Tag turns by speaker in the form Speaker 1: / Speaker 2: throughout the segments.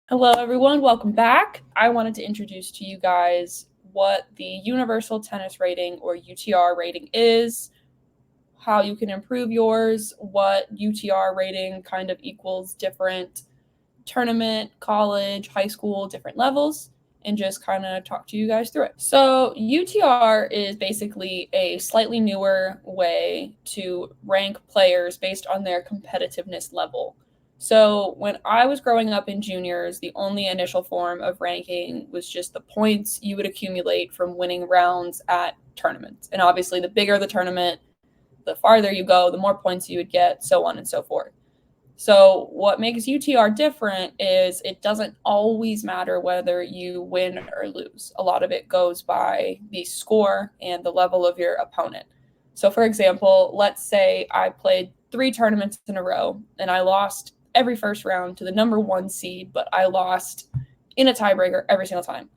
Speaker 1: Hello, everyone. Welcome back. I wanted to introduce to you guys what the Universal Tennis Rating or UTR rating is, how you can improve yours, what UTR rating kind of equals different tournament, college, high school, different levels, and just kind of talk to you guys through it. So, UTR is basically a slightly newer way to rank players based on their competitiveness level. So, when I was growing up in juniors, the only initial form of ranking was just the points you would accumulate from winning rounds at tournaments. And obviously, the bigger the tournament, the farther you go, the more points you would get, so on and so forth. So, what makes UTR different is it doesn't always matter whether you win or lose. A lot of it goes by the score and the level of your opponent. So, for example, let's say I played 3 tournaments in a row and I lost every first round to the number 1 seed, but I lost in a tiebreaker every single time.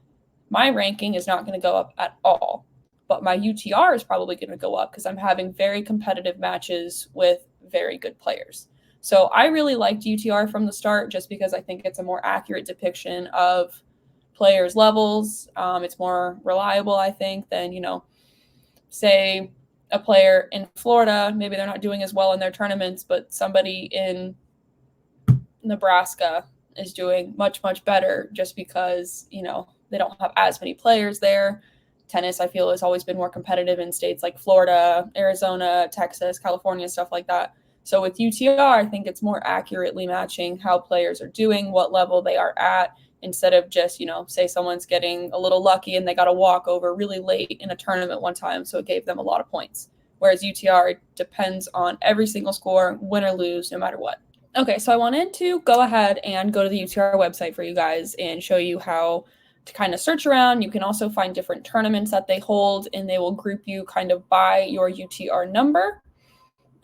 Speaker 1: My ranking is not going to go up at all, but my UTR is probably going to go up because I'm having very competitive matches with very good players. So I really liked UTR from the start just because I think it's a more accurate depiction of players' levels. It's more reliable, I think, than, say a player in Florida, maybe they're not doing as well in their tournaments, but somebody in Nebraska is doing much, much better just because, they don't have as many players there. Tennis, I feel, has always been more competitive in states like Florida, Arizona, Texas, California, stuff like that. So with UTR, I think it's more accurately matching how players are doing, what level they are at, instead of just, say someone's getting a little lucky and they got a walkover really late in a tournament one time, so it gave them a lot of points. Whereas UTR depends on every single score, win or lose, no matter what. Okay, so I wanted to go ahead and go to the UTR website for you guys and show you how to kind of search around. You can also find different tournaments that they hold, and they will group you kind of by your UTR number.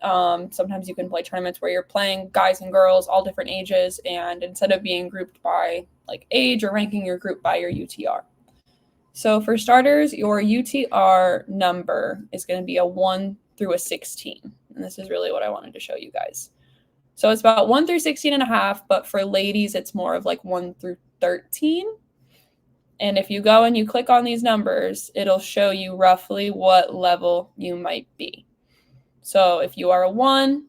Speaker 1: Sometimes you can play tournaments where you're playing guys and girls, all different ages, and instead of being grouped by like age or ranking, you're grouped by your UTR. So for starters, your UTR number is going to be a 1 through a 16. And this is really what I wanted to show you guys. So it's about 1 through 16.5, but for ladies, it's more of like 1 through 13. And if you go and you click on these numbers, it'll show you roughly what level you might be. So if you are a 1,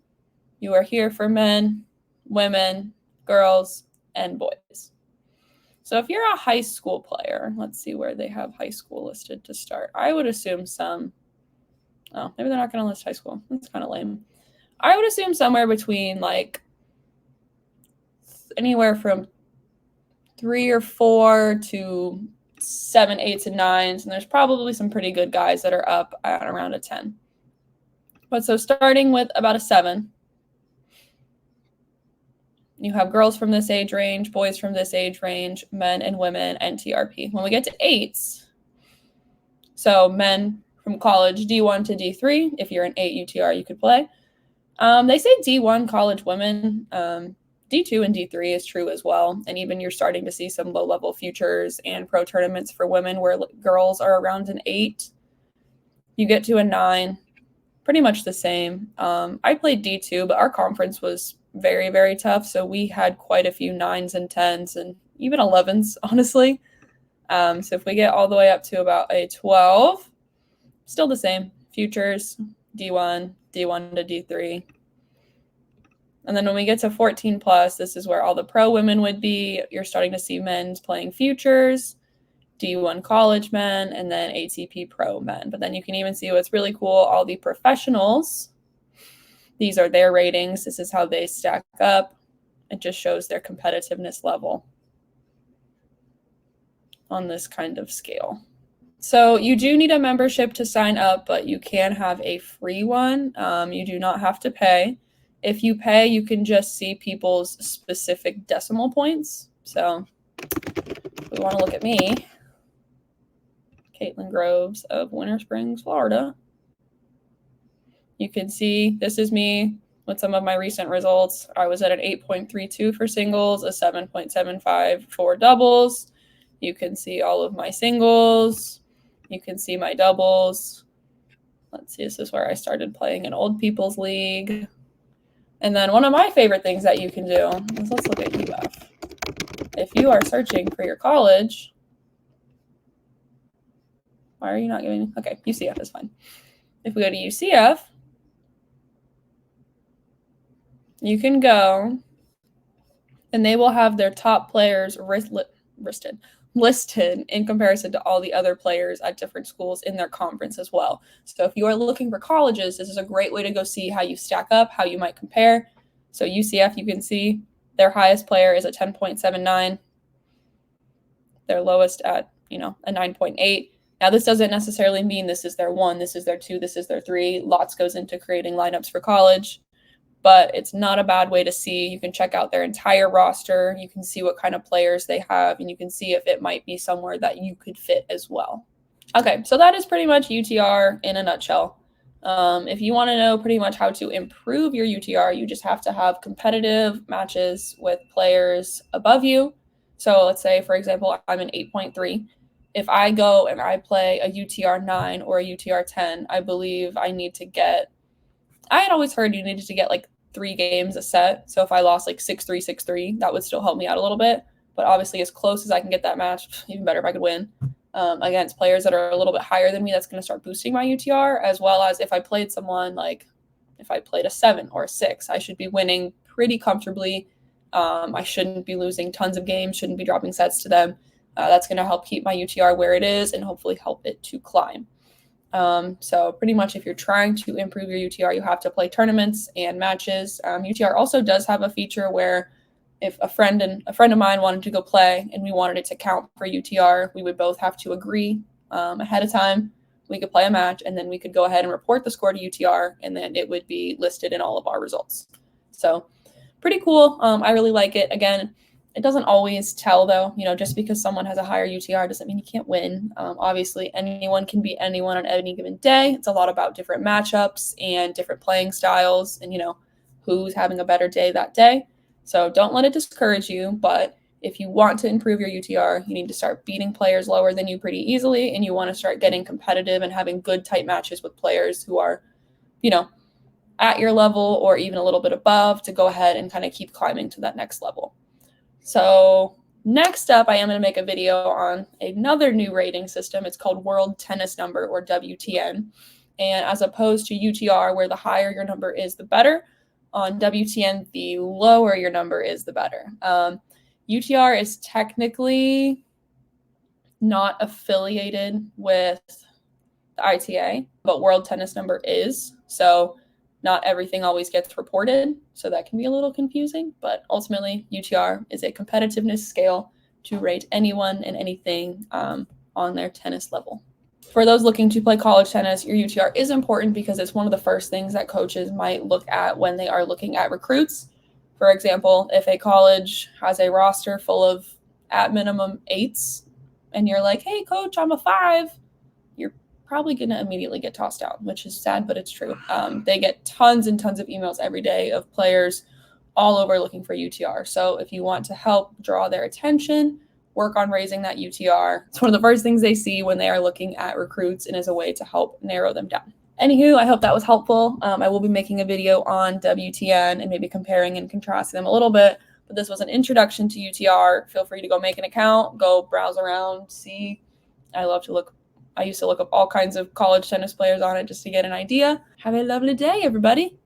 Speaker 1: you are here for men, women, girls, and boys. So if you're a high school player, let's see where they have high school listed to start. I would assume maybe they're not going to list high school. That's kind of lame. I would assume somewhere between like anywhere from 3 or 4 to 7, 8s, and 9s. And there's probably some pretty good guys that are up at around a 10. But so starting with about a 7, you have girls from this age range, boys from this age range, men and women, and TRP. When we get to 8s, so men from college, D1 to D3, if you're an 8 UTR, you could play. They say D1 college women, D2 and D3 is true as well. And even you're starting to see some low-level futures and pro tournaments for women where girls are around an 8. You get to a 9, pretty much the same. I played D2, but our conference was very, very tough. So we had quite a few 9s and 10s and even 11s, honestly. So if we get all the way up to about a 12, still the same. Futures, D1 to D3. And then when we get to 14 plus, this is where all the pro women would be. You're starting to see men's playing futures, D1 college men, and then ATP pro men. But then you can even see what's really cool, all the professionals. These are their ratings. This is how they stack up. It just shows their competitiveness level on this kind of scale. So you do need a membership to sign up, but you can have a free one. You do not have to pay. If you pay, you can just see people's specific decimal points. So if we want to look at me, Caitlin Groves of Winter Springs, Florida, you can see this is me with some of my recent results. I was at an 8.32 for singles, a 7.75 for doubles. You can see all of my singles. You can see my doubles. Let's see, this is where I started playing in Old People's League. And then one of my favorite things that you can do is let's look at UF. if you are searching for your college, why are you not giving? Okay, UCF is fine. If we go to UCF, you can go, and they will have their top players listed in comparison to all the other players at different schools in their conference as well. So if you are looking for colleges, this is a great way to go see how you stack up, how you might compare. So UCF, you can see their highest player is a 10.79, their lowest at, a 9.8. Now, this doesn't necessarily mean this is their 1, this is their 2, this is their 3. Lots goes into creating lineups for college, but it's not a bad way to see. You can check out their entire roster. You can see what kind of players they have, and you can see if it might be somewhere that you could fit as well. Okay, so that is pretty much UTR in a nutshell. If you want to know pretty much how to improve your UTR, you just have to have competitive matches with players above you. So let's say, for example, I'm an 8.3. If I go and I play a UTR 9 or a UTR 10, I believe I had always heard you needed to get like 3 games a set. So if I lost like 6-3, 6-3, that would still help me out a little bit. But obviously, as close as I can get that match, even better if I could win. Against players that are a little bit higher than me, that's going to start boosting my UTR, as well as if I played someone like if I played a 7 or a 6, I should be winning pretty comfortably. I shouldn't be losing tons of games, shouldn't be dropping sets to them. That's going to help keep my UTR where it is and hopefully help it to climb. So pretty much if you're trying to improve your UTR, you have to play tournaments and matches. UTR also does have a feature where if a friend of mine wanted to go play and we wanted it to count for UTR, we would both have to agree ahead of time. We could play a match, and then we could go ahead and report the score to UTR, and then it would be listed in all of our results. So pretty cool. I really like it. Again, it doesn't always tell, though. Just because someone has a higher UTR doesn't mean you can't win. Obviously, anyone can beat anyone on any given day. It's a lot about different matchups and different playing styles and, who's having a better day that day. So don't let it discourage you, but if you want to improve your UTR, you need to start beating players lower than you pretty easily, and you want to start getting competitive and having good, tight matches with players who are, at your level or even a little bit above to go ahead and kind of keep climbing to that next level. So next up, I am going to make a video on another new rating system. It's called World Tennis Number, or WTN. And as opposed to UTR, where the higher your number is, the better, on WTN, the lower your number is, the better. UTR is technically not affiliated with the ITA, but World Tennis Number is. So not everything always gets reported, so that can be a little confusing. But ultimately, UTR is a competitiveness scale to rate anyone and anything on their tennis level. For those looking to play college tennis, your UTR is important because it's one of the first things that coaches might look at when they are looking at recruits. For example, if a college has a roster full of at minimum 8s and you're like, hey, coach, I'm a 5, you're probably going to immediately get tossed out, which is sad, but it's true. They get tons and tons of emails every day of players all over looking for UTR. So if you want to help draw their attention, work on raising that UTR. It's one of the first things they see when they are looking at recruits and is a way to help narrow them down. Anywho, I hope that was helpful. I will be making a video on WTN and maybe comparing and contrasting them a little bit, but this was an introduction to UTR. Feel free to go make an account, go browse around, see. I used to look up all kinds of college tennis players on it just to get an idea. Have a lovely day, everybody.